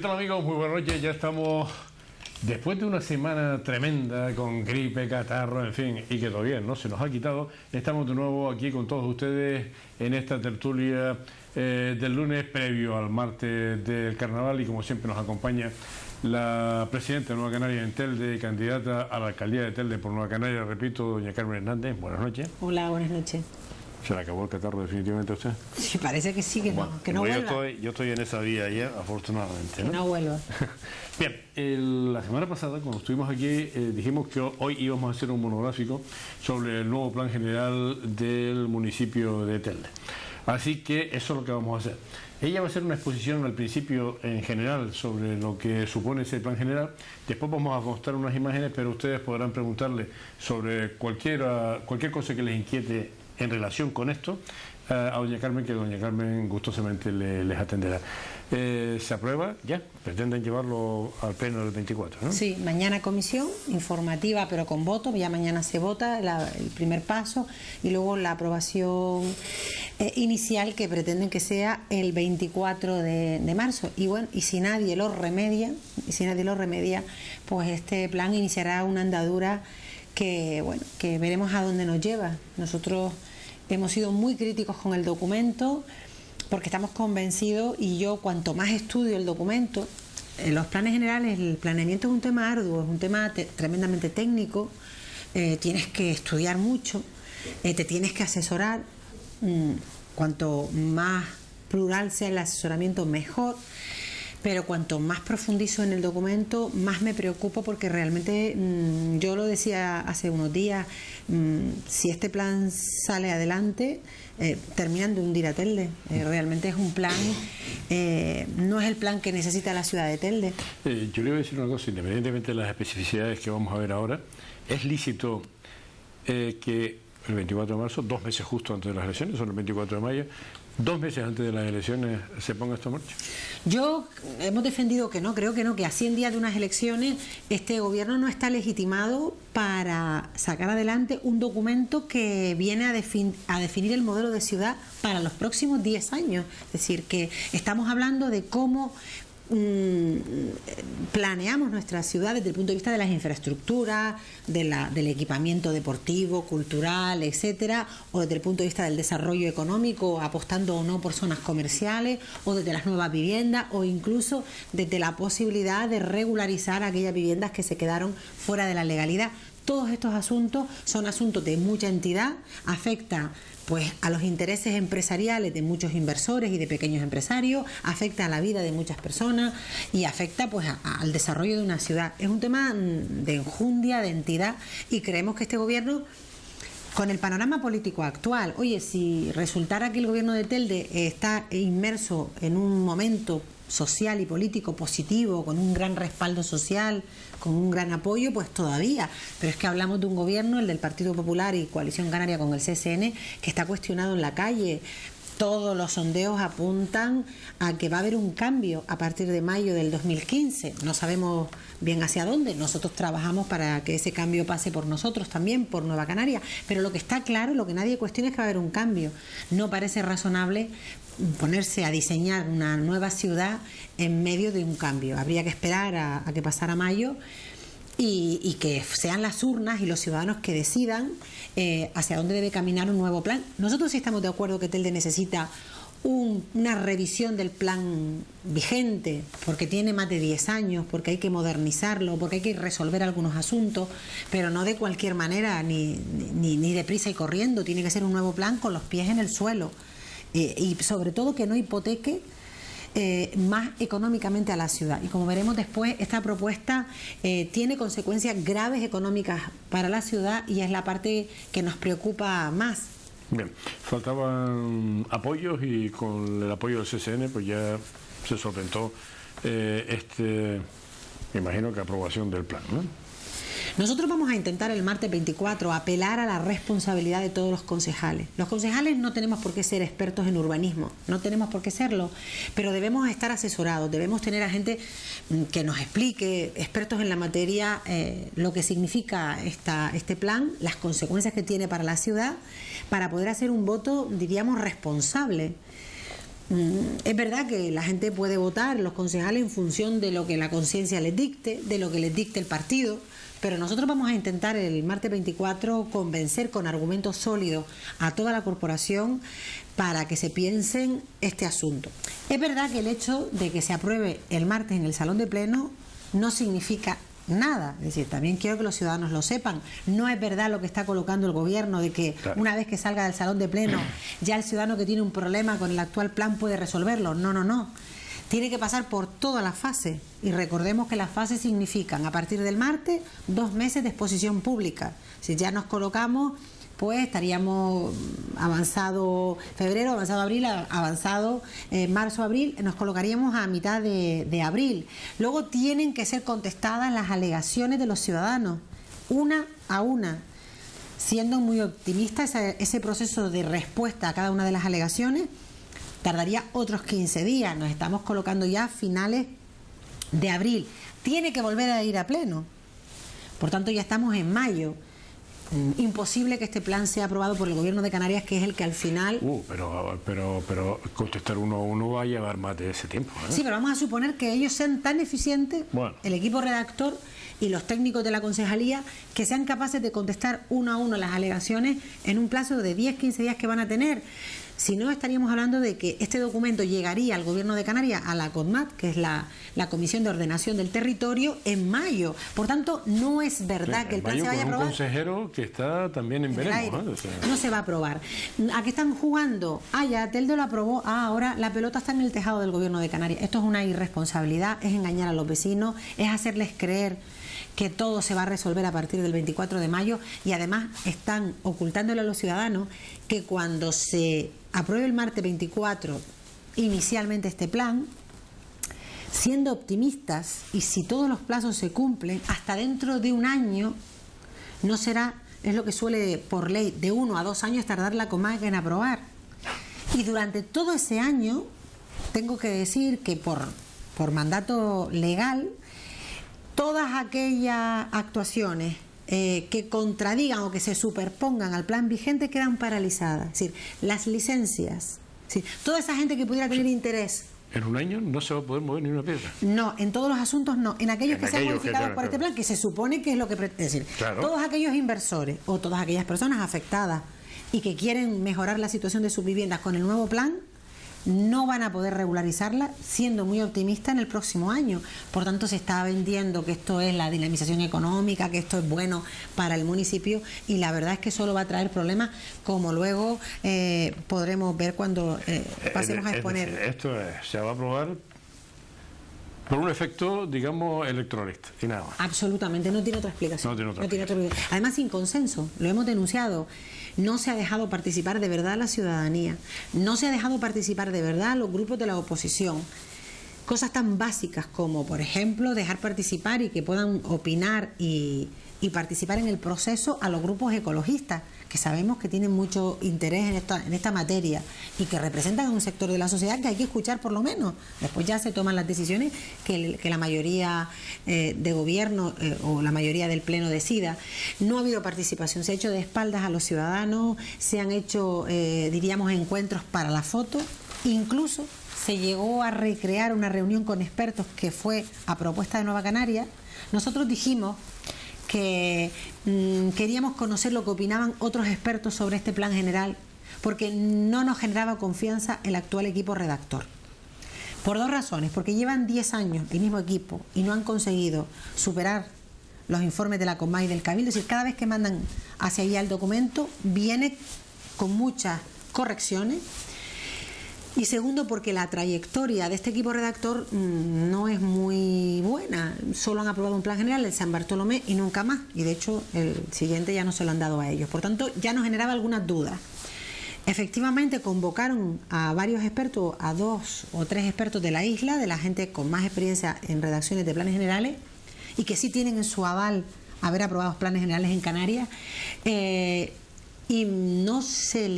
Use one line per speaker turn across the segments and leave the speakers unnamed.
tal, amigos? Muy buenas noches. Ya estamos después de una semana tremenda con gripe, catarro, en fin, y que todavía no se nos ha quitado. Estamos de nuevo aquí con todos ustedes en esta tertulia del lunes previo al martes del carnaval, y como siempre nos acompaña la presidenta de Nueva Canaria en Telde, candidata a la alcaldía de Telde por Nueva Canaria, repito, doña Carmen Hernández. Buenas noches.
Hola, buenas noches.
¿Se le acabó el catarro definitivamente a usted?
Sí, parece que sí, que bueno, no, que no vuelva.
Yo estoy en esa vía ya, afortunadamente, ¿no?
Que no vuelva.
Bien, la semana pasada, cuando estuvimos aquí, dijimos que hoy íbamos a hacer un monográfico sobre el nuevo plan general del municipio de Telde. Así que eso es lo que vamos a hacer. Ella va a hacer una exposición al principio en general sobre lo que supone ese plan general. Después vamos a mostrar unas imágenes, pero ustedes podrán preguntarle sobre cualquier cosa que les inquiete en relación con esto a doña Carmen, que doña Carmen gustosamente les atenderá. ¿Se aprueba ya? Pretenden llevarlo al pleno del 24, ¿no?
Sí, mañana comisión informativa, pero con voto. Ya mañana se vota el primer paso y luego la aprobación inicial, que pretenden que sea el 24 de marzo. Y bueno, y si nadie lo remedia, pues este plan iniciará una andadura que, bueno, que veremos a dónde nos lleva. Nosotros hemos sido muy críticos con el documento porque estamos convencidos, y yo cuanto más estudio el documento, los planes generales, el planeamiento es un tema arduo, es un tema tremendamente técnico, tienes que estudiar mucho, te tienes que asesorar, cuanto más plural sea el asesoramiento mejor. Pero cuanto más profundizo en el documento, más me preocupo, porque realmente, yo lo decía hace unos días, si este plan sale adelante, terminan de hundir a Telde. Realmente es un plan, no es el plan que necesita la ciudad de Telde.
Yo le voy a decir una cosa, independientemente de las especificidades que vamos a ver ahora, es lícito que el 24 de marzo, 2 meses justo antes de las elecciones, son el 24 de mayo, 2 meses antes de las elecciones, se ponga esto en marcha.
Hemos defendido que no, creo que no, que a 100 días de unas elecciones este gobierno no está legitimado para sacar adelante un documento que viene a definir el modelo de ciudad para los próximos 10 años. Es decir, que estamos hablando de cómo planeamos nuestra ciudad desde el punto de vista de las infraestructuras, del equipamiento deportivo, cultural, etcétera, o desde el punto de vista del desarrollo económico, apostando o no por zonas comerciales, o desde las nuevas viviendas, o incluso desde la posibilidad de regularizar aquellas viviendas que se quedaron fuera de la legalidad. Todos estos asuntos son asuntos de mucha entidad, afecta pues a los intereses empresariales de muchos inversores y de pequeños empresarios, afecta a la vida de muchas personas y afecta pues al desarrollo de una ciudad. Es un tema de enjundia, de entidad, y creemos que este gobierno, con el panorama político actual, oye, si resultara que el gobierno de Telde está inmerso en un momento social y político positivo, con un gran respaldo social, con un gran apoyo, pues todavía. Pero es que hablamos de un gobierno, el del Partido Popular y Coalición Canaria con el CSN, que está cuestionado en la calle. Todos los sondeos apuntan a que va a haber un cambio a partir de mayo del 2015. No sabemos bien hacia dónde. Nosotros trabajamos para que ese cambio pase por nosotros también, por Nueva Canaria. Pero lo que está claro, lo que nadie cuestiona, es que va a haber un cambio. No parece razonable ponerse a diseñar una nueva ciudad en medio de un cambio. Habría que esperar a que pasara mayo y que sean las urnas y los ciudadanos que decidan hacia dónde debe caminar un nuevo plan. Nosotros sí estamos de acuerdo que Telde necesita una revisión del plan vigente, porque tiene más de 10 años, porque hay que modernizarlo, porque hay que resolver algunos asuntos, pero no de cualquier manera, ni deprisa y corriendo. Tiene que ser un nuevo plan con los pies en el suelo, y sobre todo que no hipoteque más económicamente a la ciudad. Y como veremos después, esta propuesta tiene consecuencias graves económicas para la ciudad, y es la parte que nos preocupa más.
Bien, faltaban apoyos, y con el apoyo del CSN pues ya se solventó me imagino que aprobación del plan, ¿no?
Nosotros vamos a intentar el martes 24 apelar a la responsabilidad de todos los concejales. Los concejales no tenemos por qué ser expertos en urbanismo, no tenemos por qué serlo, pero debemos estar asesorados, debemos tener a gente que nos explique, expertos en la materia, lo que significa este plan, las consecuencias que tiene para la ciudad, para poder hacer un voto, diríamos, responsable. Es verdad que la gente puede votar, los concejales, en función de lo que la conciencia les dicte, de lo que les dicte el partido, pero nosotros vamos a intentar el martes 24 convencer con argumentos sólidos a toda la corporación para que se piensen este asunto. Es verdad que el hecho de que se apruebe el martes en el Salón de Pleno no significa nada, es decir, también quiero que los ciudadanos lo sepan. No es verdad lo que está colocando el gobierno de que una vez que salga del Salón de Pleno ya el ciudadano que tiene un problema con el actual plan puede resolverlo. No, no, no. Tiene que pasar por todas las fases, y recordemos que las fases significan a partir del martes 2 meses de exposición pública. Si ya nos colocamos, pues estaríamos avanzado febrero, avanzado abril, avanzado marzo, abril, nos colocaríamos a mitad de abril. Luego tienen que ser contestadas las alegaciones de los ciudadanos, una a una. Siendo muy optimista, ese proceso de respuesta a cada una de las alegaciones tardaría otros 15 días. Nos estamos colocando ya a finales de abril. Tiene que volver a ir a pleno. Por tanto, ya estamos en mayo. Imposible que este plan sea aprobado por el Gobierno de Canarias, que es el que al final...
Pero contestar uno a uno va a llevar más de ese tiempo, ¿eh?
Sí, pero vamos a suponer que ellos sean tan eficientes, el equipo redactor y los técnicos de la concejalía, que sean capaces de contestar uno a uno las alegaciones en un plazo de 10-15 días que van a tener. Si no, estaríamos hablando de que este documento llegaría al Gobierno de Canarias, a la CONMAT, que es la Comisión de Ordenación del Territorio, en mayo. Por tanto, no es verdad que el plan se vaya a aprobar.
Un consejero que está también en veremos, ¿no?
No se va a aprobar. ¿A qué están jugando? Ya Telde lo aprobó. Ahora la pelota está en el tejado del Gobierno de Canarias. Esto es una irresponsabilidad, es engañar a los vecinos, es hacerles creer que todo se va a resolver a partir del 24 de mayo, y además están ocultándole a los ciudadanos que cuando se apruebe el martes 24 inicialmente este plan, siendo optimistas, y si todos los plazos se cumplen, hasta dentro de un año no será, es lo que suele por ley, de 1 a 2 años tardar la comarca en aprobar. Y durante todo ese año, tengo que decir que por mandato legal, todas aquellas actuaciones que contradigan o que se superpongan al plan vigente quedan paralizadas. Es decir, las licencias, toda esa gente que pudiera tener interés.
¿En un año no se va a poder mover ni una piedra?
No, en todos los asuntos no. En aquellos que sean modificados por este plan, que se supone que es lo que pretende decir. Todos aquellos inversores o todas aquellas personas afectadas y que quieren mejorar la situación de sus viviendas con el nuevo plan, no van a poder regularizarla, siendo muy optimista, en el próximo año. Por tanto, se está vendiendo que esto es la dinamización económica, que esto es bueno para el municipio, y la verdad es que solo va a traer problemas, como luego podremos ver cuando pasemos a exponer.
Esto se va a aprobar por un efecto, digamos, electoralista y nada más.
Absolutamente, no tiene otra explicación.
No tiene otra explicación.
Además, sin consenso, lo hemos denunciado. No se ha dejado participar de verdad a la ciudadanía, no se ha dejado participar de verdad a los grupos de la oposición. Cosas tan básicas como, por ejemplo, dejar participar y que puedan opinar y participar en el proceso a los grupos ecologistas, que sabemos que tienen mucho interés en esta materia y que representan a un sector de la sociedad que hay que escuchar por lo menos. Después ya se toman las decisiones que la mayoría de gobierno o la mayoría del pleno decida. No ha habido participación, se ha hecho de espaldas a los ciudadanos, se han hecho, diríamos, encuentros para la foto, incluso se llegó a recrear una reunión con expertos que fue a propuesta de Nueva Canaria. Nosotros dijimos que queríamos conocer lo que opinaban otros expertos sobre este plan general, porque no nos generaba confianza el actual equipo redactor. Por 2 razones: porque llevan 10 años el mismo equipo y no han conseguido superar los informes de la CONMAT y del Cabildo. Es decir, cada vez que mandan hacia allá el documento viene con muchas correcciones. Y segundo, porque la trayectoria de este equipo redactor no es muy buena. Solo han aprobado un plan general, el San Bartolomé, y nunca más. Y de hecho el siguiente ya no se lo han dado a ellos. Por tanto, ya nos generaba algunas dudas. Efectivamente, convocaron a varios expertos, a 2 o 3 expertos de la isla, de la gente con más experiencia en redacciones de planes generales, y que sí tienen en su aval haber aprobado planes generales en Canarias, y no se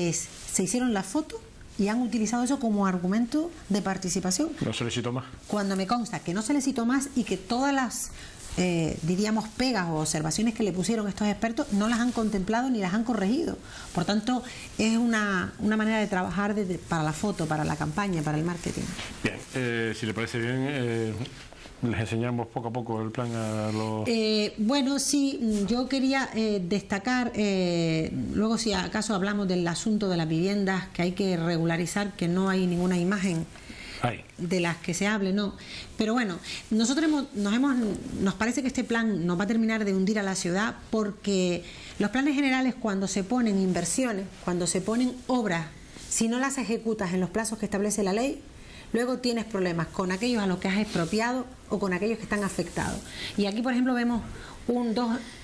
hicieron la foto y han utilizado eso como argumento de participación.
¿No se les citó más?
Cuando me consta que no se les citó más y que todas las diríamos, pegas o observaciones que le pusieron estos expertos, no las han contemplado ni las han corregido. Por tanto, es una manera de trabajar para la foto, para la campaña, para el marketing.
Bien, si le parece bien, les enseñamos poco a poco el plan a los...
Bueno, sí, yo quería destacar, luego si acaso hablamos del asunto de las viviendas, que hay que regularizar, que no hay ninguna imagen de las que se hable, no. Pero bueno, nosotros nos parece que este plan nos va a terminar de hundir a la ciudad, porque los planes generales, cuando se ponen inversiones, cuando se ponen obras, si no las ejecutas en los plazos que establece la ley, luego tienes problemas con aquellos a los que has expropiado o con aquellos que están afectados. Y aquí, por ejemplo, vemos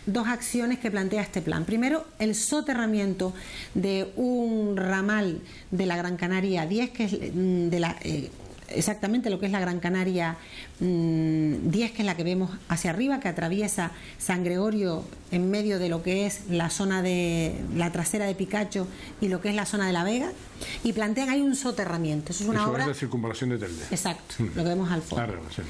dos acciones que plantea este plan. Primero, el soterramiento de un ramal de la Gran Canaria 10, que es exactamente lo que es la Gran Canaria 10, que es la que vemos hacia arriba, que atraviesa San Gregorio en medio de lo que es la zona de la trasera de Picacho y lo que es la zona de La Vega, y plantean ahí un soterramiento. Eso es una obra...
es la circunvalación de Telde.
Exacto, lo que vemos al fondo.
Sí.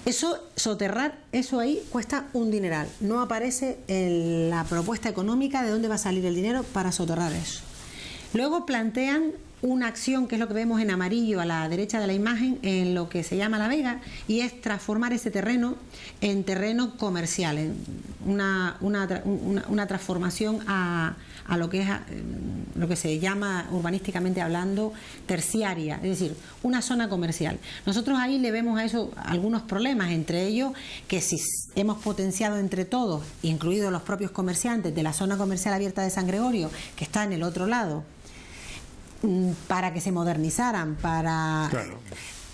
Eso, soterrar eso ahí cuesta un dineral. No aparece en la propuesta económica de dónde va a salir el dinero para soterrar eso. Luego plantean una acción, que es lo que vemos en amarillo a la derecha de la imagen, en lo que se llama La Vega, y es transformar ese terreno en terreno comercial, en una transformación a lo que es lo que se llama, urbanísticamente hablando, terciaria, es decir, una zona comercial. Nosotros ahí le vemos a eso algunos problemas, entre ellos que si hemos potenciado entre todos, incluidos los propios comerciantes de la zona comercial abierta de San Gregorio, que está en el otro lado, para que se modernizaran,
Claro.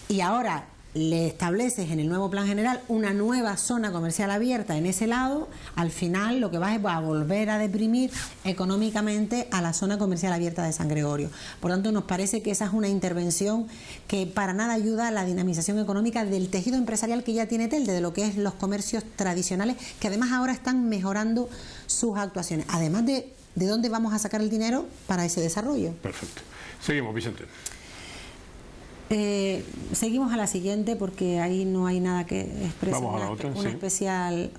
Y ahora le estableces en el nuevo plan general una nueva zona comercial abierta en ese lado, al final lo que vas es a volver a deprimir económicamente a la zona comercial abierta de San Gregorio. Por tanto, nos parece que esa es una intervención que para nada ayuda a la dinamización económica del tejido empresarial que ya tiene Telde, de lo que es los comercios tradicionales, que además ahora están mejorando sus actuaciones, además de dónde vamos a sacar el dinero para ese desarrollo.
Perfecto. Seguimos, Vicente.
Seguimos a la siguiente, porque ahí no hay nada que exprese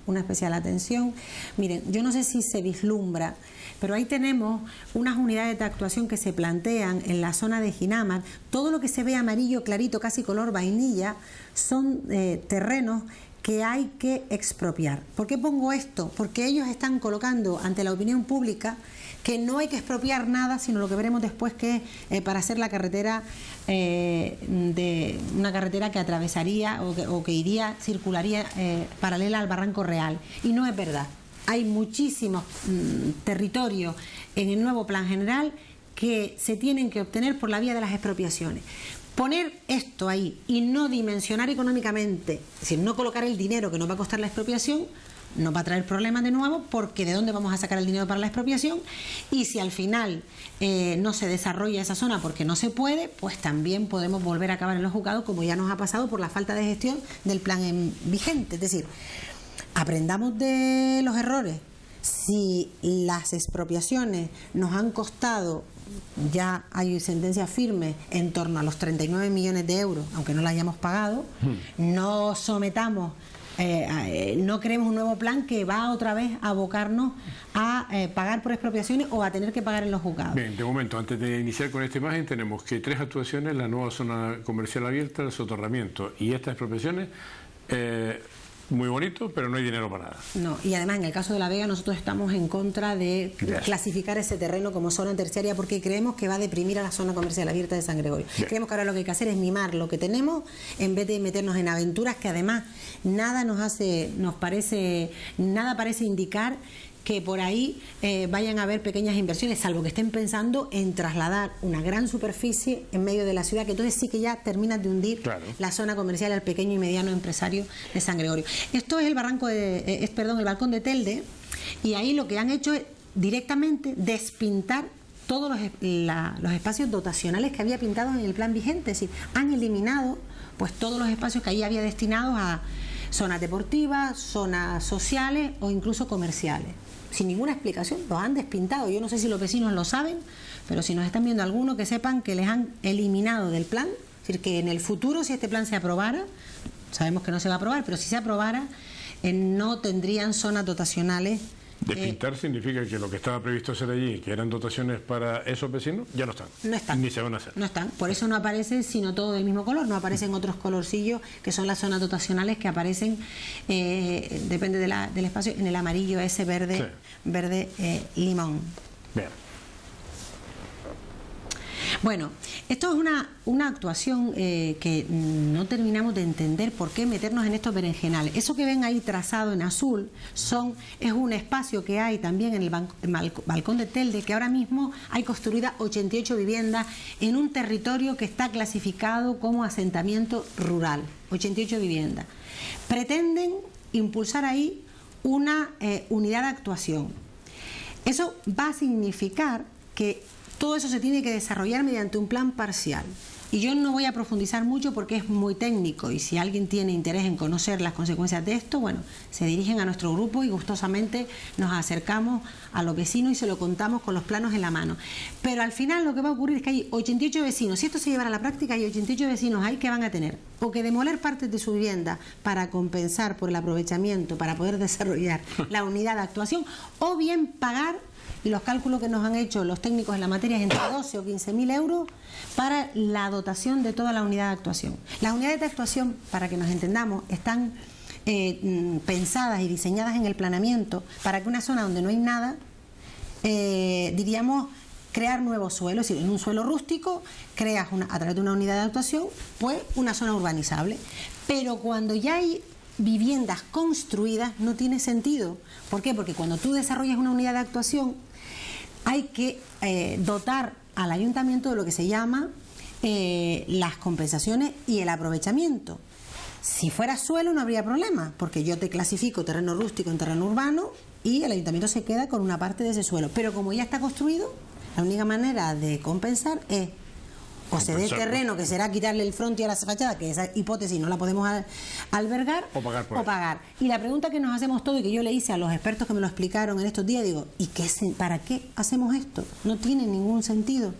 una especial atención. Miren, yo no sé si se vislumbra, pero ahí tenemos unas unidades de actuación que se plantean en la zona de Ginamar. Todo lo que se ve amarillo clarito, casi color vainilla, son terrenos que hay que expropiar. ¿Por qué pongo esto? Porque ellos están colocando ante la opinión pública que no hay que expropiar nada, sino lo que veremos después, que es para hacer la carretera, de una carretera que atravesaría o que circularía paralela al Barranco Real. Y no es verdad. Hay muchísimos territorios en el nuevo plan general que se tienen que obtener por la vía de las expropiaciones. Poner esto ahí y no dimensionar económicamente, es decir, no colocar el dinero que nos va a costar la expropiación, nos va a traer problemas de nuevo, porque ¿de dónde vamos a sacar el dinero para la expropiación? Y si al final no se desarrolla esa zona porque no se puede, pues también podemos volver a acabar en los juzgados, como ya nos ha pasado por la falta de gestión del plan vigente. Es decir, aprendamos de los errores. Si las expropiaciones nos han costado, ya hay sentencias firmes, en torno a los 39 millones de euros, aunque no la hayamos pagado, no sometamos... no queremos un nuevo plan que va otra vez a abocarnos a pagar por expropiaciones o a tener que pagar en los juzgados.
Bien, de momento, antes de iniciar con esta imagen, tenemos que 3 actuaciones: la nueva zona comercial abierta, el soterramiento y estas expropiaciones. Muy bonito, pero no hay dinero para nada. No,
y además en el caso de La Vega nosotros estamos en contra de clasificar ese terreno como zona terciaria, porque creemos que va a deprimir a la zona comercial abierta de San Gregorio. Bien. Creemos que ahora lo que hay que hacer es mimar lo que tenemos en vez de meternos en aventuras que además nada parece indicar que por ahí vayan a haber pequeñas inversiones, salvo que estén pensando en trasladar una gran superficie en medio de la ciudad, que entonces sí que ya terminan de hundir la zona comercial al pequeño y mediano empresario de San Gregorio. Esto es el balcón de Telde, y ahí lo que han hecho es directamente despintar todos los espacios dotacionales que había pintados en el plan vigente. Es decir, han eliminado pues todos los espacios que ahí había destinados a zonas deportivas, zonas sociales o incluso comerciales. Sin ninguna explicación, los han despintado. Yo no sé si los vecinos lo saben, pero si nos están viendo algunos, que sepan que les han eliminado del plan. Es decir, que en el futuro, si este plan se aprobara, sabemos que no se va a aprobar, pero si se aprobara, no tendrían zonas dotacionales.
Despintar significa que lo que estaba previsto hacer allí, que eran dotaciones para esos vecinos, ya no están.
No están.
Ni se van a hacer.
No están. Por eso no aparecen sino todo del mismo color. No aparecen otros colorcillos que son las zonas dotacionales que aparecen, depende del espacio, en el amarillo ese verde, sí. Verde limón.
Bien.
Bueno, esto es una actuación que no terminamos de entender por qué meternos en estos berenjenales. Eso que ven ahí trazado en azul es un espacio que hay también en el balcón de Telde, que ahora mismo hay construidas 88 viviendas en un territorio que está clasificado como asentamiento rural. 88 viviendas. Pretenden impulsar ahí una unidad de actuación. Eso va a significar que todo eso se tiene que desarrollar mediante un plan parcial. Y yo no voy a profundizar mucho porque es muy técnico, y si alguien tiene interés en conocer las consecuencias de esto, bueno, se dirigen a nuestro grupo y gustosamente nos acercamos a los vecinos y se lo contamos con los planos en la mano. Pero al final lo que va a ocurrir es que hay 88 vecinos. Si esto se llevara a la práctica, hay 88 vecinos ahí que van a tener o que demoler partes de su vivienda para compensar por el aprovechamiento, para poder desarrollar la unidad de actuación, o bien pagar, y los cálculos que nos han hecho los técnicos en la materia es entre 12 o 15.000 euros para la dotación de toda la unidad de actuación. Las unidades de actuación, para que nos entendamos, están pensadas y diseñadas en el planeamiento para que una zona donde no hay nada, diríamos, crear nuevos suelos. Es decir, en un suelo rústico creas a través de una unidad de actuación pues una zona urbanizable. Pero cuando ya hay viviendas construidas no tiene sentido. ¿Por qué? Porque cuando tú desarrollas una unidad de actuación hay que dotar al ayuntamiento de lo que se llama las compensaciones y el aprovechamiento. Si fuera suelo no habría problema, porque yo te clasifico terreno rústico en terreno urbano y el ayuntamiento se queda con una parte de ese suelo. Pero como ya está construido, la única manera de compensar es o se dé terreno, que será quitarle el frontis a la fachada, que esa hipótesis no la podemos albergar,
o pagar.
Y la pregunta que nos hacemos todos, y que yo le hice a los expertos que me lo explicaron en estos días, digo, ¿para qué hacemos esto? No tiene ningún sentido.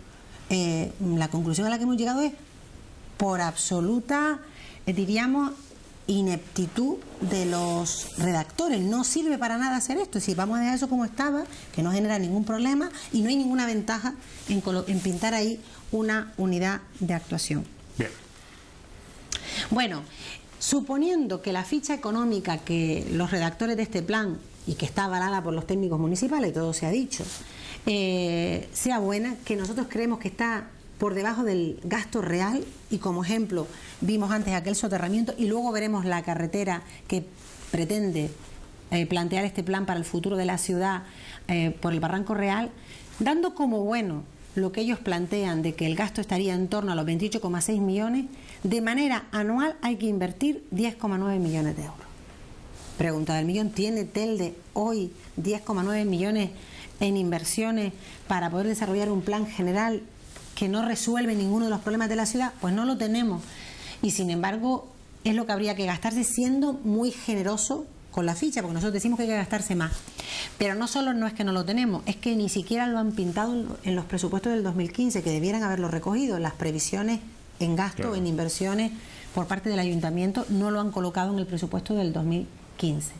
La conclusión a la que hemos llegado es por absoluta, diríamos, ineptitud de los redactores. No sirve para nada hacer esto. Si vamos a dejar eso como estaba, que no genera ningún problema y no hay ninguna ventaja en pintar ahí una unidad de actuación.
Bien.
Bueno, suponiendo que la ficha económica que los redactores de este plan, y que está avalada por los técnicos municipales, todo se ha dicho, sea buena, que nosotros creemos que está por debajo del gasto real, y como ejemplo vimos antes aquel soterramiento y luego veremos la carretera que pretende plantear este plan para el futuro de la ciudad por el Barranco Real, dando como bueno lo que ellos plantean de que el gasto estaría en torno a los 28,6 millones, de manera anual hay que invertir 10,9 millones de euros. Pregunta del millón, ¿tiene Telde hoy 10,9 millones en inversiones para poder desarrollar un plan general que no resuelve ninguno de los problemas de la ciudad? Pues no lo tenemos, y sin embargo es lo que habría que gastarse, siendo muy generoso con la ficha, porque nosotros decimos que hay que gastarse más. Pero no solo no es que no lo tenemos, es que ni siquiera lo han pintado en los presupuestos del 2015, que debieran haberlo recogido. Las previsiones en gasto, claro, en inversiones por parte del ayuntamiento no lo han colocado en el presupuesto del 2015.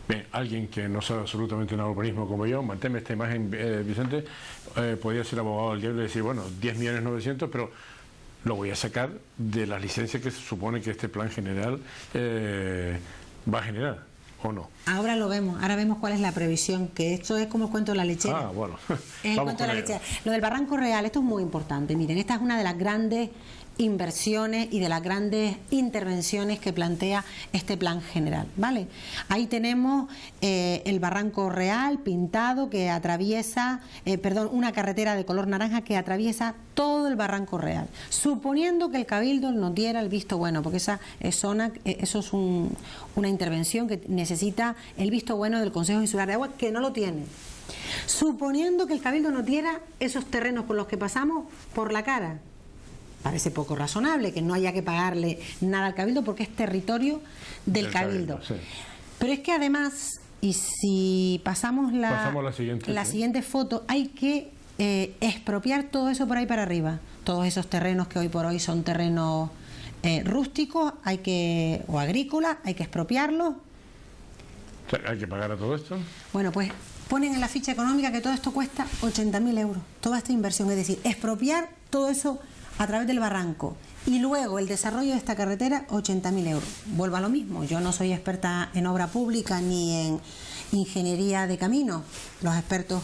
Bien, alguien que no sabe absolutamente nada de urbanismo como yo, manténme esta imagen, Vicente, podría ser abogado del diablo y decir, bueno, 10.900.000, pero lo voy a sacar de las licencias que se supone que este plan general va a generar, ¿o no?
Ahora lo vemos, ahora vemos cuál es la previsión, que esto es como el cuento de la lechera.
Ah, bueno.
Es el cuento de la lechera. Lo del Barranco Real, esto es muy importante. Miren, esta es una de las grandes inversiones y de las grandes intervenciones que plantea este plan general, ¿vale? Ahí tenemos el Barranco Real pintado que atraviesa, una carretera de color naranja que atraviesa todo el Barranco Real, suponiendo que el Cabildo nos diera el visto bueno, porque esa zona, eso es una intervención que necesita el visto bueno del Consejo Insular de Agua, que no lo tiene. Suponiendo que el Cabildo nos diera esos terrenos por los que pasamos por la cara, parece poco razonable que no haya que pagarle nada al Cabildo porque es territorio del Cabildo. Sí. Pero es que además, y si pasamos la siguiente foto, hay que expropiar todo eso por ahí para arriba. Todos esos terrenos que hoy por hoy son terrenos rústicos o agrícolas, hay que expropiarlos
O sea, ¿hay que pagar a todo esto?
Bueno, pues ponen en la ficha económica que todo esto cuesta 80.000 euros, toda esta inversión, es decir, expropiar todo eso a través del barranco y luego el desarrollo de esta carretera, 80.000 euros. Vuelvo a lo mismo, yo no soy experta en obra pública ni en ingeniería de caminos. Los expertos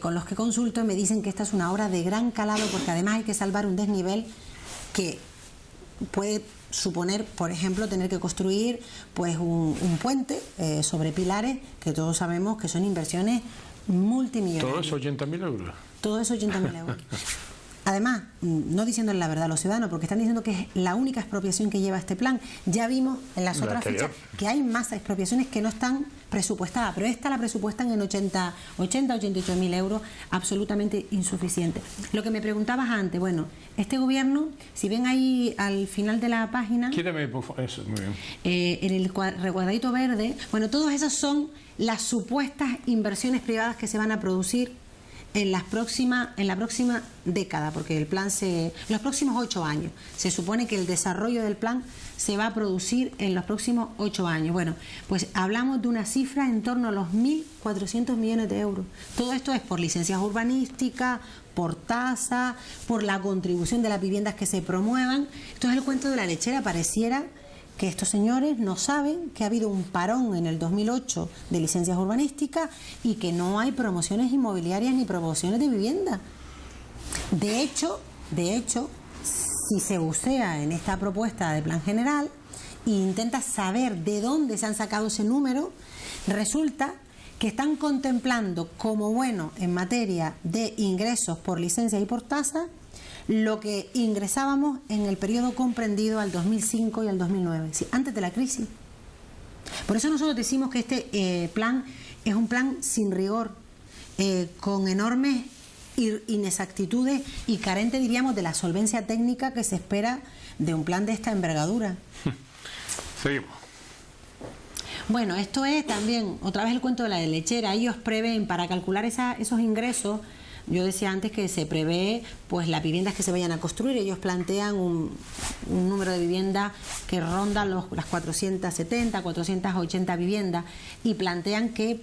con los que consulto me dicen que esta es una obra de gran calado porque además hay que salvar un desnivel que puede suponer, por ejemplo, tener que construir pues un puente sobre pilares, que todos sabemos que son inversiones multimillonarias.
¿Todo eso 80.000 euros?
Todo eso 80.000 euros. Además, no diciéndole la verdad a los ciudadanos, porque están diciendo que es la única expropiación que lleva este plan. Ya vimos en las otras fichas que hay más expropiaciones que no están presupuestadas, pero esta la presupuestan en 88.000 euros, absolutamente insuficiente. Lo que me preguntabas antes, bueno, este gobierno, si ven ahí al final de la página,
quítame por favor, eso, muy bien.
En el recuadradito verde, bueno, todas esas son las supuestas inversiones privadas que se van a producir en la próxima década, porque el plan los próximos 8 años. Se supone que el desarrollo del plan se va a producir en los próximos 8 años. Bueno, pues hablamos de una cifra en torno a los 1.400 millones de euros. Todo esto es por licencias urbanísticas, por tasa, por la contribución de las viviendas que se promuevan. Esto es el cuento de la lechera. Pareciera que estos señores no saben que ha habido un parón en el 2008 de licencias urbanísticas y que no hay promociones inmobiliarias ni promociones de vivienda. De hecho, si se bucea en esta propuesta de plan general e intenta saber de dónde se han sacado ese número, resulta que están contemplando como bueno en materia de ingresos por licencia y por tasa lo que ingresábamos en el periodo comprendido al 2005 y al 2009, ¿sí? Antes de la crisis. Por eso nosotros decimos que este plan es un plan sin rigor, con enormes inexactitudes y carente, diríamos, de la solvencia técnica que se espera de un plan de esta envergadura.
Seguimos.
Bueno, esto es también otra vez el cuento de la lechera. Ellos prevén para calcular esos ingresos. Yo decía antes que se prevé pues las viviendas que se vayan a construir. Ellos plantean un número de viviendas que ronda las 470, 480 viviendas y plantean que,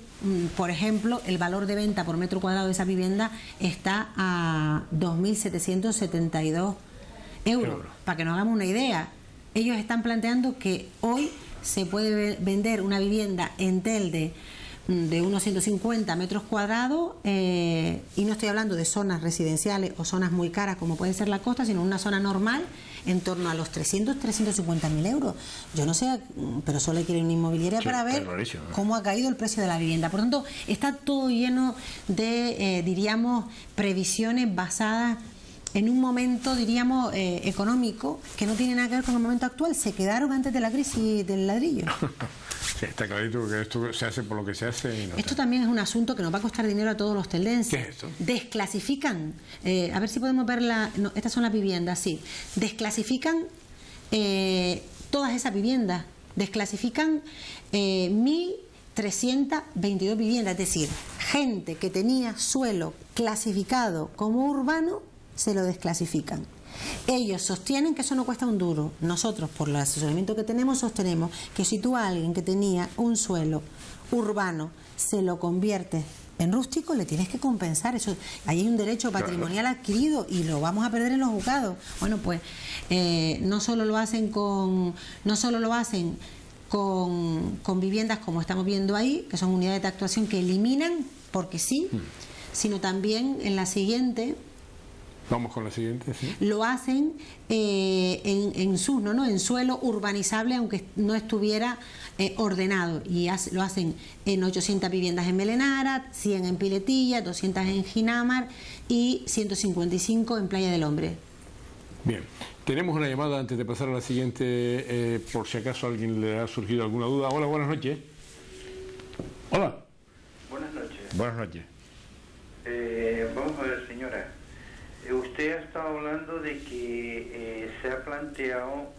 por ejemplo, el valor de venta por metro cuadrado de esa vivienda está a 2.772 euros. Para que nos hagamos una idea, ellos están planteando que hoy se puede vender una vivienda en Telde de unos 150 metros cuadrados, y no estoy hablando de zonas residenciales o zonas muy caras como puede ser la costa, sino una zona normal en torno a los 350.000 euros. Yo no sé, pero solo hay que ir a una inmobiliaria para ver cómo ha caído el precio de la vivienda. Por lo tanto, está todo lleno de, diríamos, previsiones basadas en un momento, diríamos, económico que no tiene nada que ver con el momento actual. Se quedaron antes de la crisis del ladrillo.
Sí, está clarito que esto se hace por lo que se hace. Y no
esto también es un asunto que nos va a costar dinero a todos los teldenses.
¿Qué es esto?
Desclasifican, a ver si podemos ver estas son las viviendas, sí. Desclasifican todas esas viviendas. Desclasifican 1.322 viviendas, es decir, gente que tenía suelo clasificado como urbano, se lo desclasifican. Ellos sostienen que eso no cuesta un duro. Nosotros, por el asesoramiento que tenemos, sostenemos que si tú a alguien que tenía un suelo urbano se lo conviertes en rústico, le tienes que compensar. Eso, ahí hay un derecho patrimonial adquirido y lo vamos a perder en los juzgados. Bueno, pues no solo lo hacen con viviendas como estamos viendo ahí, que son unidades de actuación que eliminan porque sí, sino también en la siguiente.
Vamos con la siguiente, sí.
Lo hacen en suelo urbanizable, aunque no estuviera ordenado. Y lo hacen en 800 viviendas en Melenara, 100 en Piletilla, 200 en Ginamar y 155 en Playa del Hombre.
Bien. Tenemos una llamada antes de pasar a la siguiente, por si acaso a alguien le ha surgido alguna duda. Hola, buenas noches. Hola.
Buenas noches.
Buenas noches.
Vamos a ver, señora. Usted ha estado hablando de que se ha planteado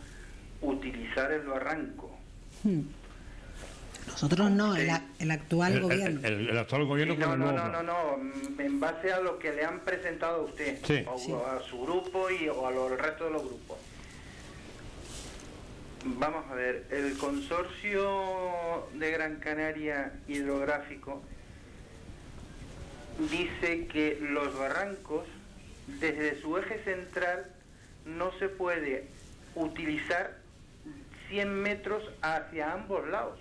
utilizar el barranco.
Nosotros no, el actual gobierno.
El actual gobierno
sí,
con el nuevo
no, en base a lo que le han presentado a usted,
sí.
O a su grupo o al resto de los grupos. Vamos a ver, el consorcio de Gran Canaria hidrográfico dice que los barrancos, desde su eje central, no se puede utilizar 100 metros hacia ambos lados.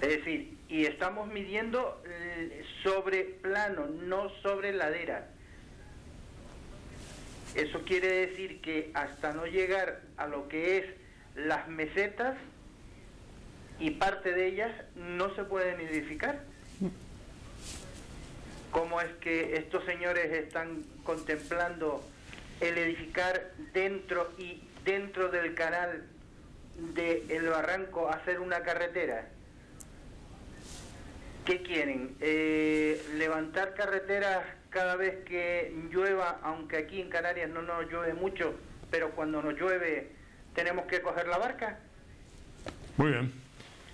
Es decir, y estamos midiendo sobre plano, no sobre ladera. Eso quiere decir que hasta no llegar a lo que es las mesetas y parte de ellas no se pueden edificar. ¿Cómo es que estos señores están contemplando el edificar dentro del canal del barranco, hacer una carretera? ¿Qué quieren? ¿Levantar carreteras cada vez que llueva, aunque aquí en Canarias no nos llueve mucho, pero cuando nos llueve tenemos que coger la barca?
Muy bien,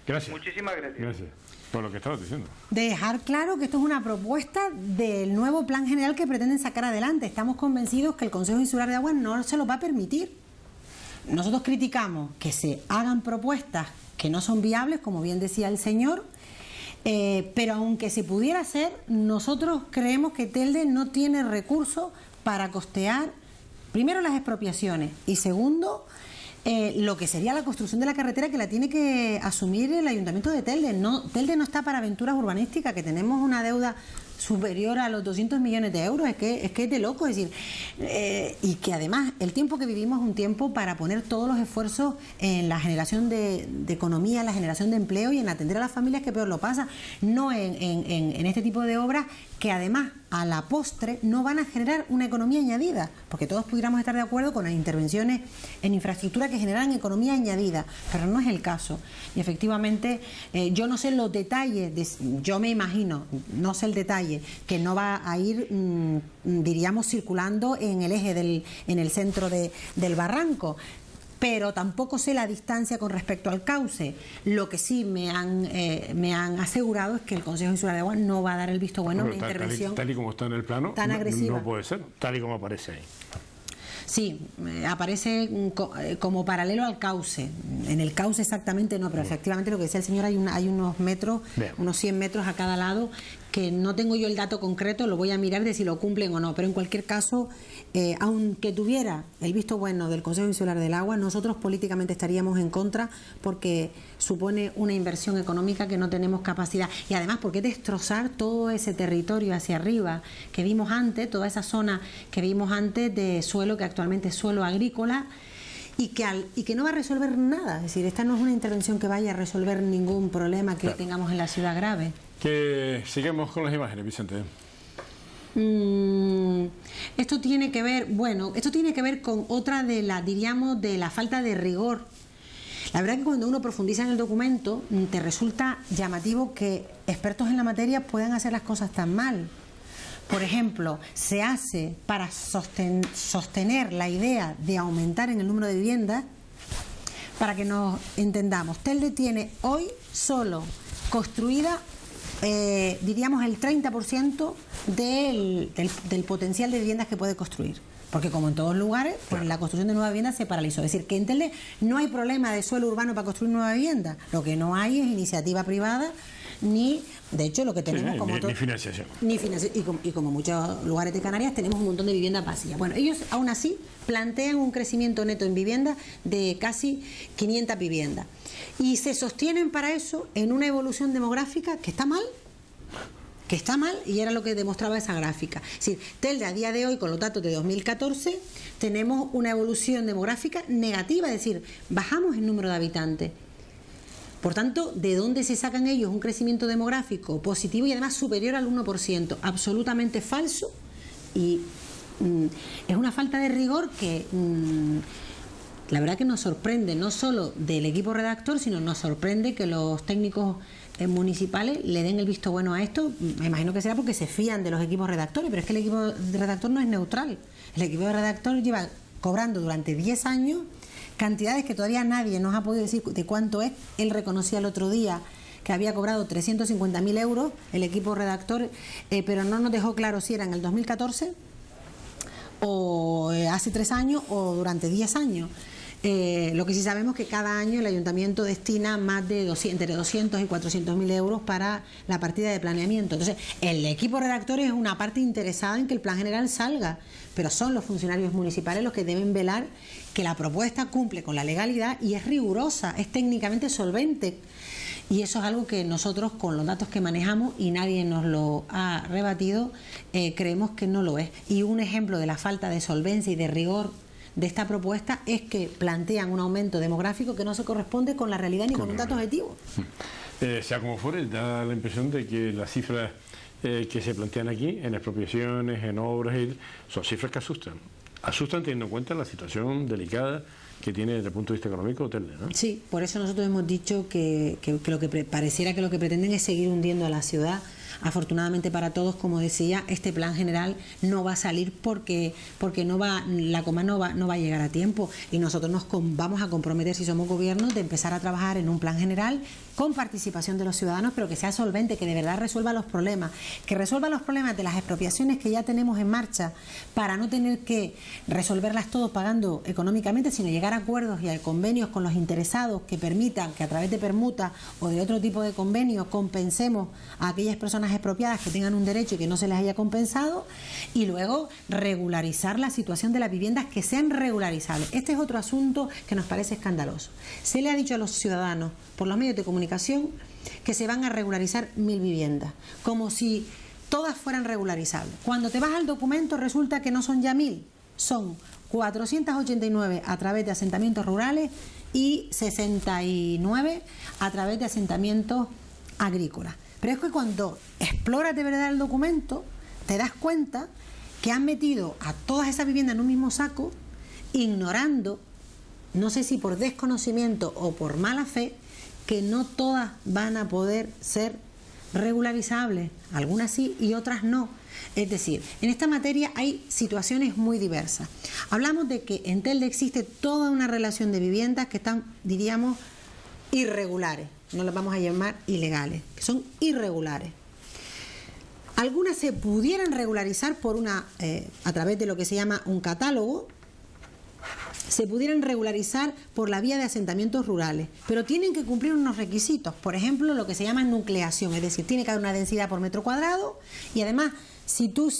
gracias.
Muchísimas gracias.
Gracias por lo que estabas diciendo.
Dejar claro que esto es una propuesta del nuevo plan general que pretenden sacar adelante. Estamos convencidos que el Consejo Insular de Aguas no se lo va a permitir. Nosotros criticamos que se hagan propuestas que no son viables, como bien decía el señor, pero aunque se pudiera hacer, nosotros creemos que Telde no tiene recursos para costear, primero, las expropiaciones y segundo, lo que sería la construcción de la carretera, que la tiene que asumir el Ayuntamiento de Telde. Telde no está para aventuras urbanísticas, que tenemos una deuda superior a los 200 millones de euros, es que es de loco, es decir, y que además el tiempo que vivimos es un tiempo para poner todos los esfuerzos en la generación de economía, en la generación de empleo y en atender a las familias que peor lo pasa, no en este tipo de obras que además a la postre no van a generar una economía añadida, porque todos pudiéramos estar de acuerdo con las intervenciones en infraestructura que generan economía añadida, pero no es el caso. Y efectivamente, yo no sé los detalles, yo me imagino, no sé el detalle, que no va a ir, diríamos, circulando en el eje en el centro del barranco, pero tampoco sé la distancia con respecto al cauce. Lo que sí me han asegurado es que el Consejo Insular de Aguas no va a dar el visto bueno a una intervención
tal y como está en el plano,
tan agresiva.
No puede ser, tal y como aparece ahí.
Sí, aparece como paralelo al cauce. En el cauce exactamente no, pero efectivamente lo que decía el señor, hay unos metros, unos 100 metros a cada lado, que no tengo yo el dato concreto, lo voy a mirar de si lo cumplen o no, pero en cualquier caso, aunque tuviera el visto bueno del Consejo Insular del Agua, nosotros políticamente estaríamos en contra, porque supone una inversión económica que no tenemos capacidad, y además porque destrozar todo ese territorio hacia arriba que vimos antes, toda esa zona que vimos antes de suelo que actualmente es suelo agrícola, y que no va a resolver nada. Es decir, esta no es una intervención que vaya a resolver ningún problema que tengamos en la ciudad grave.
Que sigamos con las imágenes, Vicente.
Esto tiene que ver con otra de la falta de rigor. La verdad que cuando uno profundiza en el documento, te resulta llamativo que expertos en la materia puedan hacer las cosas tan mal. Por ejemplo, se hace para sostener la idea de aumentar en el número de viviendas. Para que nos entendamos, Telde tiene hoy solo construida, diríamos, el 30% del potencial de viviendas que puede construir. Porque como en todos lugares, pues la construcción de nuevas viviendas se paralizó. Es decir, que en Telde no hay problema de suelo urbano para construir nuevas viviendas. Lo que no hay es iniciativa privada, ni, de hecho, lo que tenemos
ni financiación.
Y como muchos lugares de Canarias tenemos un montón de viviendas vacías. Bueno, ellos aún así plantean un crecimiento neto en vivienda de casi 500 viviendas. Y se sostienen para eso en una evolución demográfica que está mal. Y era lo que demostraba esa gráfica. Es decir, Telde a día de hoy, con los datos de 2014, tenemos una evolución demográfica negativa, es decir, bajamos el número de habitantes. Por tanto, ¿de dónde se sacan ellos un crecimiento demográfico positivo y además superior al 1%? Absolutamente falso, y es una falta de rigor que la verdad que nos sorprende, no solo del equipo redactor, sino nos sorprende que los técnicos municipales le den el visto bueno a esto. Me imagino que será porque se fían de los equipos redactores, pero es que el equipo de redactor no es neutral. El equipo de redactor lleva cobrando durante 10 años cantidades que todavía nadie nos ha podido decir de cuánto es. Él reconocía el otro día que había cobrado 350.000 euros el equipo redactor, pero no nos dejó claro si era en el 2014 o hace 3 años o durante 10 años. Lo que sí sabemos es que cada año el ayuntamiento destina más de entre 200 y 400.000 euros para la partida de planeamiento. Entonces, el equipo redactor es una parte interesada en que el plan general salga, pero son los funcionarios municipales los que deben velar que la propuesta cumple con la legalidad y es rigurosa, es técnicamente solvente. Y eso es algo que nosotros, con los datos que manejamos, y nadie nos lo ha rebatido, creemos que no lo es. Y un ejemplo de la falta de solvencia y de rigor de esta propuesta es que plantean un aumento demográfico que no se corresponde con la realidad ni con un dato objetivo.
Sea como fuere, da la impresión de que las cifras que se plantean aquí, en expropiaciones, en obras, son cifras que asustan. Asustan teniendo en cuenta la situación delicada que tiene desde el punto de vista económico Telde, ¿no?
Sí, por eso nosotros hemos dicho que lo que pareciera que lo que pretenden es seguir hundiendo a la ciudad. Afortunadamente para todos, como decía, este plan general no va a salir porque la coma no va a llegar a tiempo, y nosotros nos vamos a comprometer, si somos gobierno, de empezar a trabajar en un plan general con participación de los ciudadanos, pero que sea solvente, que de verdad resuelva los problemas, que resuelva los problemas de las expropiaciones que ya tenemos en marcha, para no tener que resolverlas todos pagando económicamente, sino llegar a acuerdos y a convenios con los interesados que permitan que a través de permuta o de otro tipo de convenios compensemos a aquellas personas expropiadas que tengan un derecho y que no se les haya compensado, y luego regularizar la situación de las viviendas que sean regularizables. Este es otro asunto que nos parece escandaloso. Se le ha dicho a los ciudadanos por los medios de comunicación que se van a regularizar 1000 viviendas, como si todas fueran regularizables. Cuando te vas al documento resulta que no son ya 1000, son 489 a través de asentamientos rurales y 69 a través de asentamientos agrícolas. Pero es que cuando exploras de verdad el documento, te das cuenta que han metido a todas esas viviendas en un mismo saco, ignorando, no sé si por desconocimiento o por mala fe, que no todas van a poder ser regularizables, algunas sí y otras no. Es decir, en esta materia hay situaciones muy diversas. Hablamos de que en Telde existe toda una relación de viviendas que están, diríamos, irregulares, no las vamos a llamar ilegales, que son irregulares. Algunas se pudieran regularizar por a través de lo que se llama un catálogo, se pudieran regularizar por la vía de asentamientos rurales, pero tienen que cumplir unos requisitos, por ejemplo, lo que se llama nucleación, es decir, tiene que haber una densidad por metro cuadrado, y además, si tú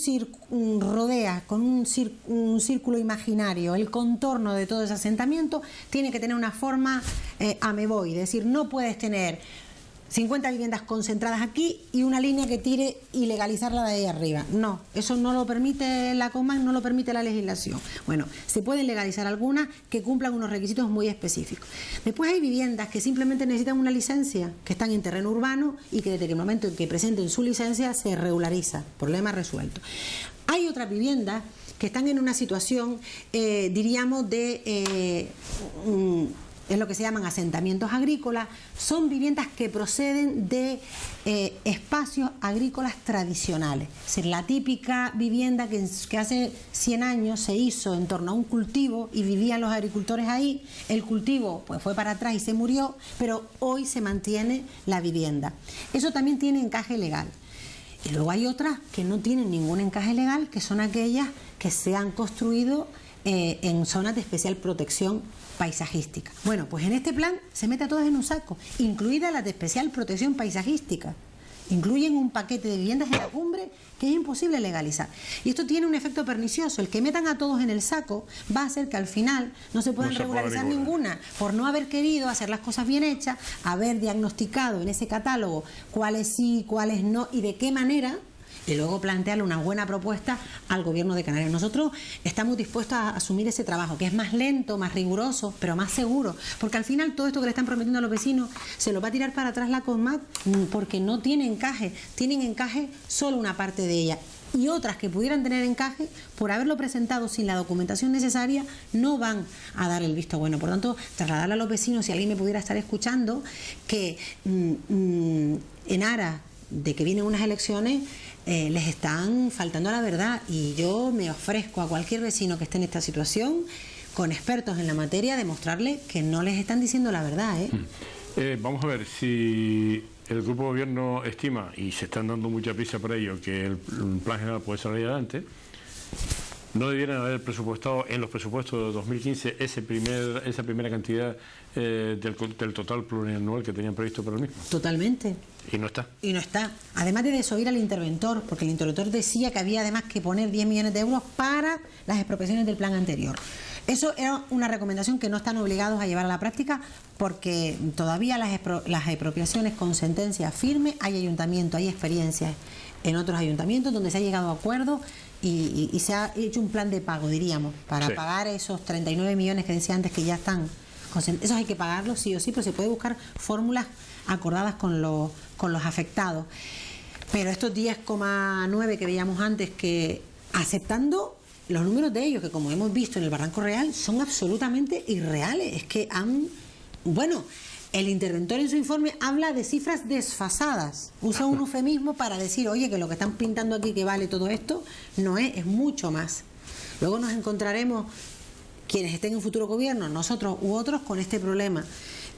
rodeas con un círculo imaginario el contorno de todo ese asentamiento, tiene que tener una forma ameboide, es decir, no puedes tener 50 viviendas concentradas aquí y una línea que tire y legalizarla de ahí arriba. No, eso no lo permite la COMAC, no lo permite la legislación. Bueno, se pueden legalizar algunas que cumplan unos requisitos muy específicos. Después hay viviendas que simplemente necesitan una licencia, que están en terreno urbano y que desde el momento en que presenten su licencia se regulariza. Problema resuelto. Hay otras viviendas que están en una situación, diríamos, es lo que se llaman asentamientos agrícolas, son viviendas que proceden de espacios agrícolas tradicionales. Es decir, la típica vivienda que hace 100 años se hizo en torno a un cultivo y vivían los agricultores ahí, el cultivo pues fue para atrás y se murió, pero hoy se mantiene la vivienda. Eso también tiene encaje legal. Y luego hay otras que no tienen ningún encaje legal, que son aquellas que se han construido en zonas de especial protección paisajística. Bueno, pues en este plan se mete a todas en un saco, incluidas las de especial protección paisajística. Incluyen un paquete de viviendas en la cumbre que es imposible legalizar. Y esto tiene un efecto pernicioso. El que metan a todos en el saco va a hacer que al final no se puedan regularizar ninguna, por no haber querido hacer las cosas bien hechas, haber diagnosticado en ese catálogo cuáles sí, cuáles no y de qué manera, y luego plantearle una buena propuesta al gobierno de Canarias. Nosotros estamos dispuestos a asumir ese trabajo, que es más lento, más riguroso, pero más seguro, porque al final todo esto que le están prometiendo a los vecinos se lo va a tirar para atrás la COMAC, porque no tiene encaje, tienen encaje solo una parte de ella. Y otras que pudieran tener encaje, por haberlo presentado sin la documentación necesaria, no van a dar el visto bueno. Por tanto, trasladarle a los vecinos, si alguien me pudiera estar escuchando, que en aras de que vienen unas elecciones, les están faltando a la verdad, y yo me ofrezco a cualquier vecino que esté en esta situación, con expertos en la materia, demostrarle que no les están diciendo la verdad.
Vamos a ver si el grupo de gobierno estima, y se están dando mucha prisa para ello, que el plan general puede salir adelante. ¿No debieran haber presupuestado en los presupuestos de 2015 esa primera cantidad del total plurianual que tenían previsto para el mismo?
Totalmente.
Y no está.
Y no está. Además de desoír al interventor, porque el interventor decía que había además que poner 10 millones de euros para las expropiaciones del plan anterior. Eso era una recomendación que no están obligados a llevar a la práctica, porque todavía las expropiaciones con sentencia firme, hay ayuntamientos, hay experiencias en otros ayuntamientos donde se ha llegado a acuerdos y se ha hecho un plan de pago, diríamos, para pagar esos 39 millones que decía antes que ya están. Esos hay que pagarlos sí o sí, pero se puede buscar fórmulas acordadas con los afectados. Pero estos 10,9 que veíamos antes, que aceptando los números de ellos, que como hemos visto en el Barranco Real, son absolutamente irreales. Es que el interventor en su informe habla de cifras desfasadas. Usa un eufemismo para decir, oye, que lo que están pintando aquí que vale todo esto, no es mucho más. Luego nos encontraremos, quienes estén en futuro gobierno, nosotros u otros, con este problema.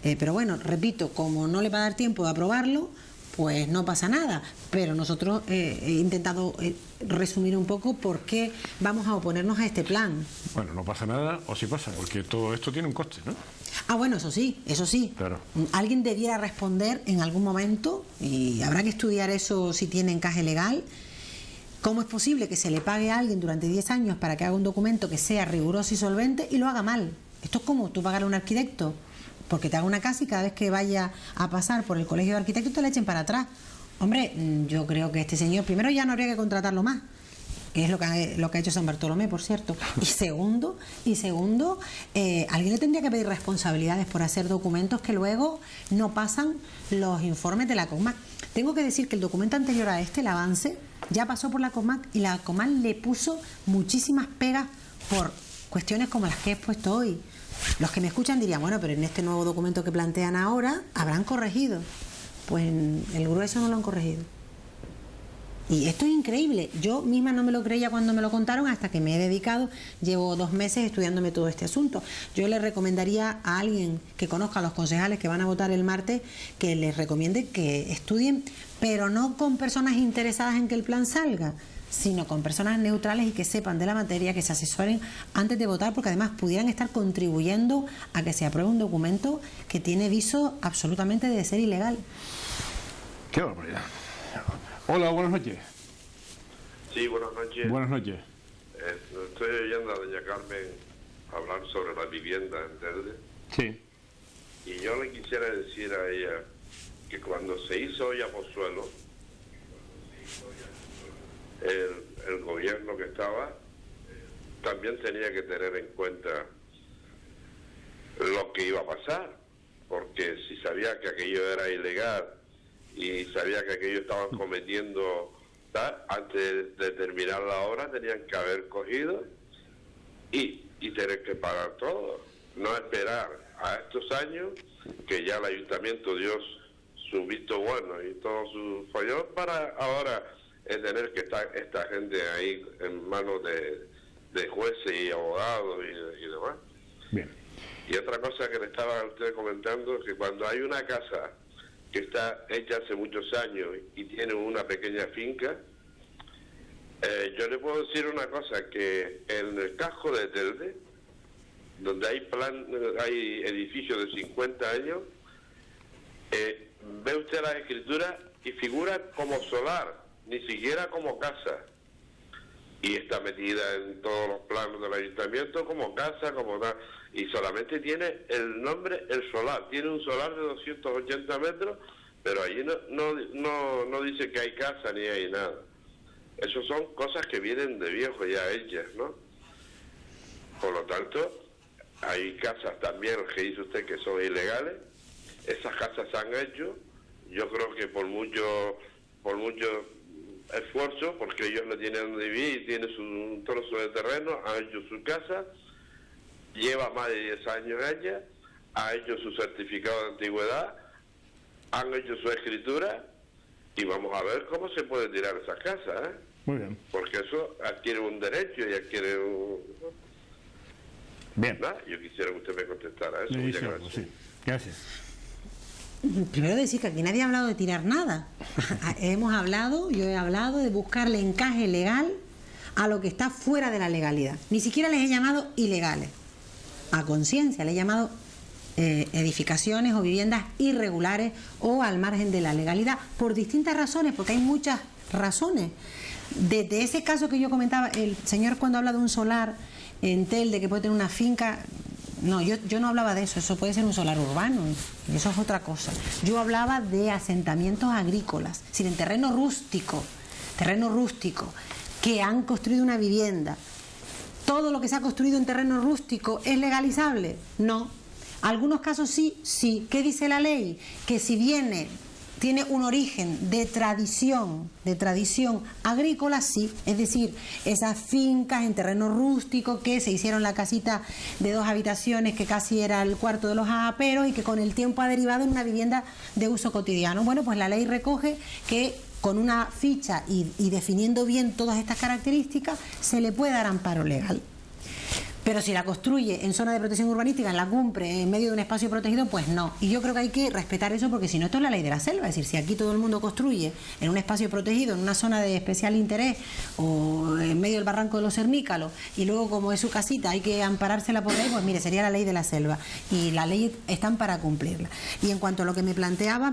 Pero bueno, repito, como no le va a dar tiempo de aprobarlo, pues no pasa nada. Pero nosotros he intentado resumir un poco por qué vamos a oponernos a este plan.
Bueno, no pasa nada, o sí pasa, porque todo esto tiene un coste, ¿no?
Ah, bueno, eso sí.
Claro.
Alguien debiera responder en algún momento, y habrá que estudiar eso si tiene encaje legal. ¿Cómo es posible que se le pague a alguien durante 10 años para que haga un documento que sea riguroso y solvente y lo haga mal? Esto es como tú pagar a un arquitecto porque te haga una casa y cada vez que vaya a pasar por el colegio de arquitectos te la echen para atrás. Hombre, yo creo que este señor, primero, ya no habría que contratarlo más, que es lo que ha hecho San Bartolomé, por cierto. Y segundo, alguien le tendría que pedir responsabilidades por hacer documentos que luego no pasan los informes de la COMAC. Tengo que decir que el documento anterior a este, el avance, ya pasó por la COMAC y la COMAC le puso muchísimas pegas por cuestiones como las que he expuesto hoy. Los que me escuchan dirían, bueno, pero en este nuevo documento que plantean ahora habrán corregido. Pues el grueso no lo han corregido. Y esto es increíble. Yo misma no me lo creía cuando me lo contaron hasta que me he dedicado, llevo 2 meses estudiándome todo este asunto. Yo le recomendaría a alguien que conozca a los concejales que van a votar el martes que les recomiende que estudien, pero no con personas interesadas en que el plan salga, sino con personas neutrales y que sepan de la materia, que se asesoren antes de votar, porque además pudieran estar contribuyendo a que se apruebe un documento que tiene viso absolutamente de ser ilegal.
Qué barbaridad. Hola, buenas noches.
Sí, buenas noches.
Buenas noches.
Estoy oyendo a doña Carmen hablar sobre la vivienda en Telde.
Sí.
Y yo le quisiera decir a ella que cuando se hizo olla Pozuelo, el gobierno que estaba también tenía que tener en cuenta lo que iba a pasar, porque si sabía que aquello era ilegal y sabía que aquello estaban cometiendo antes de terminar la obra, tenían que haber cogido y tener que pagar todo, no esperar a estos años que ya el ayuntamiento dio su visto bueno y todo su follón para ahora tener que estar esta gente ahí en manos de jueces y abogados y demás.
Bien.
Y otra cosa que le estaba a usted comentando es que cuando hay una casa que está hecha hace muchos años y tiene una pequeña finca, yo le puedo decir una cosa, que en el casco de Telde, donde hay edificios de 50 años, ve usted las escrituras y figura como solar, ni siquiera como casa, y está metida en todos los planos del ayuntamiento como casa, como tal, y solamente tiene el nombre, el solar, tiene un solar de 280 metros, pero allí no dice que hay casa ni hay nada. Eso son cosas que vienen de viejo ya hechas, ¿no? Por lo tanto, hay casas también, que dice usted, que son ilegales. Esas casas se han hecho, yo creo que por mucho esfuerzo, porque ellos no tienen donde vivir y tienen un trozo de terreno, han hecho su casa, lleva más de 10 años ella, ha hecho su certificado de antigüedad, han hecho su escritura y vamos a ver cómo se puede tirar esas casas, ¿eh?
Muy bien.
Porque eso adquiere un derecho y adquiere un...
Bien.
¿No? Yo quisiera que usted me contestara eso.
Muchas gracias. Sí. Gracias.
Primero decir que aquí nadie ha hablado de tirar nada. Yo he hablado de buscarle encaje legal a lo que está fuera de la legalidad. Ni siquiera les he llamado ilegales. A conciencia le he llamado edificaciones o viviendas irregulares o al margen de la legalidad, por distintas razones, porque hay muchas razones. Desde ese caso que yo comentaba, el señor cuando habla de un solar en Telde que puede tener una finca, no, yo no hablaba de eso, eso puede ser un solar urbano, y eso es otra cosa. Yo hablaba de asentamientos agrícolas, es decir, en terreno rústico, que han construido una vivienda. ¿Todo lo que se ha construido en terreno rústico es legalizable? No. Algunos casos sí, sí. ¿Qué dice la ley? Que si tiene un origen de tradición agrícola, sí. Es decir, esas fincas en terreno rústico que se hicieron la casita de 2 habitaciones que casi era el cuarto de los agaperos y que con el tiempo ha derivado en una vivienda de uso cotidiano. Bueno, pues la ley recoge que con una ficha y definiendo bien todas estas características se le puede dar amparo legal. Pero si la construye en zona de protección urbanística, en la cumbre, en medio de un espacio protegido, pues no. Y yo creo que hay que respetar eso, porque si no, esto es la ley de la selva. Es decir, si aquí todo el mundo construye en un espacio protegido, en una zona de especial interés o en medio del barranco de los Cernícalos, y luego como es su casita hay que amparársela por ley, pues mire, sería la ley de la selva. Y la ley están para cumplirla. Y en cuanto a lo que me planteaba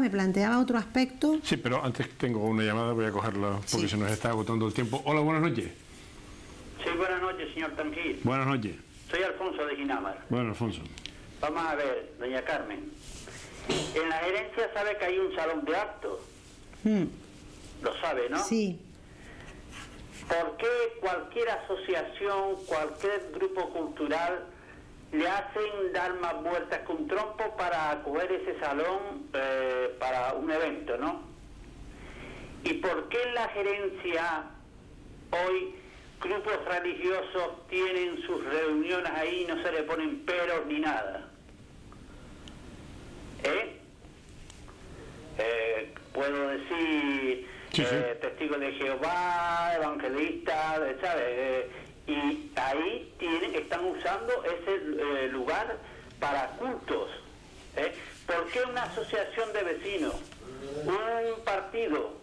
otro aspecto.
Sí, pero antes tengo una llamada, voy a cogerla porque se nos está agotando el tiempo. Hola, buenas noches.
Sí, buenas noches, señor Tangil.
Buenas noches.
Soy Alfonso de Ginamar.
Bueno, Alfonso.
Vamos a ver, doña Carmen. En la gerencia sabe que hay un salón de actos. Lo sabe, ¿no?
Sí.
¿Por qué cualquier asociación, cualquier grupo cultural le hacen dar más vueltas que un trompo para acoger ese salón para un evento, ¿no? ¿Y por qué en la gerencia hoy grupos religiosos tienen sus reuniones ahí y no se le ponen peros ni nada? Puedo decir testigos de Jehová, evangelistas, ¿sabes? Y ahí están usando ese lugar para cultos. ¿Por qué una asociación de vecinos, un partido,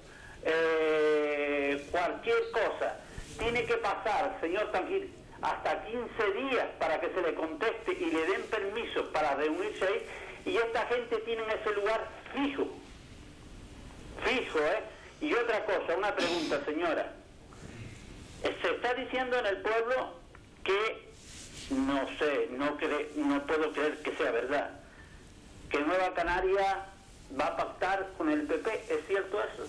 cualquier cosa, tiene que pasar, señor Tangil, hasta 15 días para que se le conteste y le den permiso para reunirse ahí? Y esta gente tiene ese lugar fijo, Y otra cosa, una pregunta, señora. Se está diciendo en el pueblo que, no sé, no puedo creer que sea verdad, que Nueva Canaria va a pactar con el PP. ¿Es cierto eso?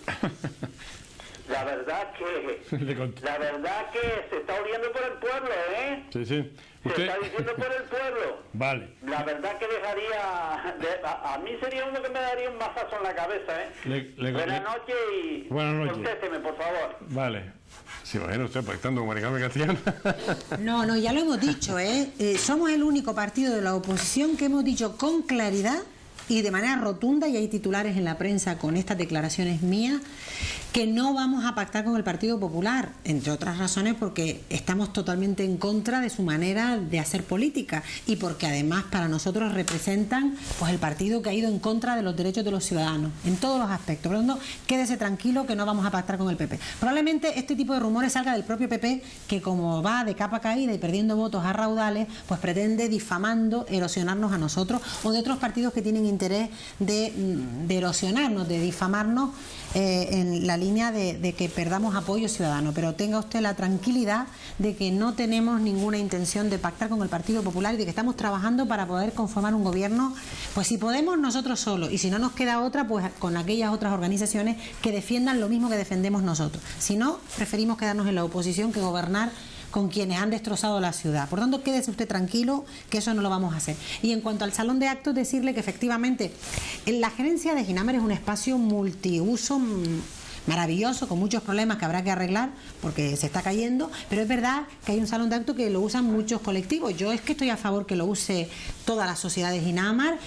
La verdad que se está oliendo por el pueblo, ¿eh?
Sí, sí.
Se está diciendo por el pueblo.
Vale.
La verdad que a mí sería uno que me daría un mazazo en la cabeza, ¿eh? Buenas noches y contésteme, por favor.
Vale. ¿Se imagina usted pactando con Maricarmen Castellano?
No, ya lo hemos dicho, somos el único partido de la oposición que hemos dicho con claridad y de manera rotunda, y hay titulares en la prensa con estas declaraciones mías, que no vamos a pactar con el Partido Popular, entre otras razones porque estamos totalmente en contra de su manera de hacer política y porque además para nosotros representan pues el partido que ha ido en contra de los derechos de los ciudadanos en todos los aspectos. Por lo tanto, quédese tranquilo que no vamos a pactar con el PP. Probablemente este tipo de rumores salga del propio PP, que como va de capa caída y perdiendo votos a raudales, pues pretende difamando, erosionarnos a nosotros, o de otros partidos que tienen interés de erosionarnos, de difamarnos en la línea de que perdamos apoyo ciudadano. Pero tenga usted la tranquilidad de que no tenemos ninguna intención de pactar con el Partido Popular y de que estamos trabajando para poder conformar un gobierno, pues si podemos nosotros solos, y si no nos queda otra, pues con aquellas otras organizaciones que defiendan lo mismo que defendemos nosotros. Si no, preferimos quedarnos en la oposición que gobernar con quienes han destrozado la ciudad. Por tanto, quédese usted tranquilo, que eso no lo vamos a hacer. Y en cuanto al salón de actos, decirle que efectivamente la gerencia de Ginamar es un espacio multiuso maravilloso, con muchos problemas que habrá que arreglar porque se está cayendo, pero es verdad que hay un salón de actos que lo usan muchos colectivos. Yo es que estoy a favor que lo use toda la sociedad de Ginamar.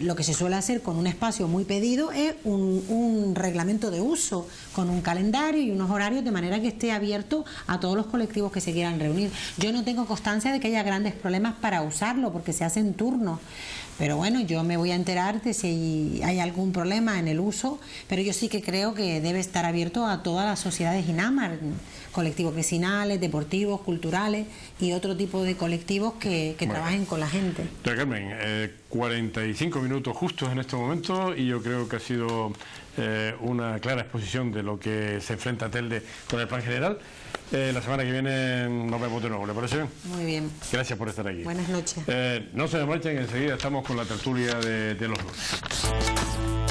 Lo que se suele hacer con un espacio muy pedido es un reglamento de uso, con un calendario y unos horarios de manera que esté abierto a todos los colectivos que se quieran reunir. Yo no tengo constancia de que haya grandes problemas para usarlo porque se hacen turnos, pero bueno, yo me voy a enterar de si hay algún problema en el uso, pero yo sí que creo que debe estar abierto a todas las sociedades INAMAR, colectivos vecinales, deportivos, culturales y otro tipo de colectivos que trabajen con la gente.
Doña Carmen, 45 minutos justos en este momento y yo creo que ha sido una clara exposición de lo que se enfrenta Telde con el plan general. La semana que viene nos vemos de nuevo, ¿le parece bien?
Muy bien.
Gracias por estar aquí.
Buenas noches.
No se desmarchen, enseguida estamos con la tertulia de los lunes.